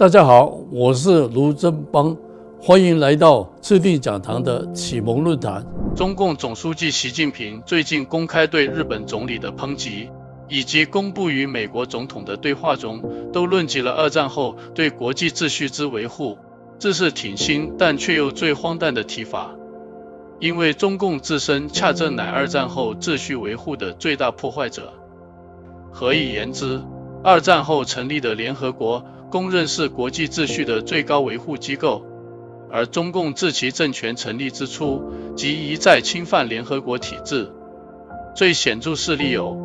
大家好，我是盧正邦，歡迎來到赤地講堂的啟蒙論壇。中共總書記習近平最近公開對日本總理的抨擊，以及公布與美國總統的對話中，都論及了二戰後對國際秩序之維護。這是挺新但卻又最荒誕的提法，因為中共自身恰正乃二戰後秩序維護的最大破壞者。何以言之？二戰後成立的聯合國公認是國際秩序的最高維護機構，而中共自其政權成立之初即一再侵犯聯合國體制。最顯著事例有：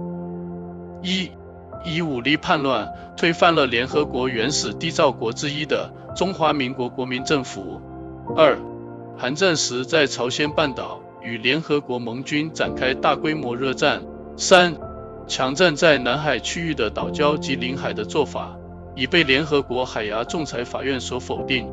一、以武力叛亂推翻了聯合國原始締造國之一的中華民國國民政府；二、韓戰時在朝鮮半島與聯合國盟軍展開大規模熱戰；三、強占在南海區域的島礁及領海的做法，已被聯合國海牙仲裁法院所否定。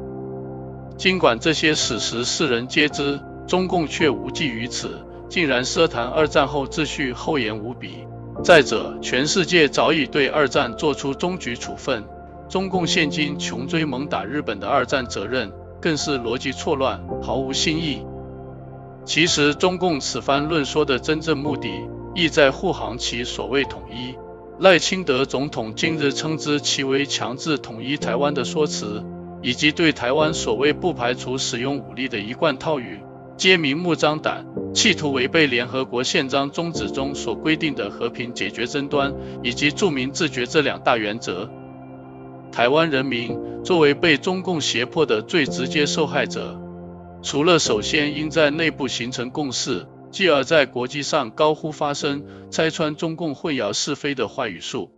儘管這些史實世人皆知，中共卻無濟於此，竟然奢談二戰後秩序厚顏無比。再者，全世界早已對二戰做出終局處分，中共現今窮追猛打日本的二戰責任，更是邏輯錯亂，毫無新意。其實，中共此番論說的真正目的，意在護航其所謂統一。賴清德總統今日稱之其為強制統一台灣的說辭，以及對台灣所謂不排除使用武力的一貫套語，皆明目張膽，企圖違背聯合國憲章宗旨中所規定的和平解決爭端以及著名自決這兩大原則。台灣人民作為被中共脅迫的最直接受害者，除了首先應在內部形成共識，繼而在國際上高呼發聲，拆穿中共混淆是非的壞語術。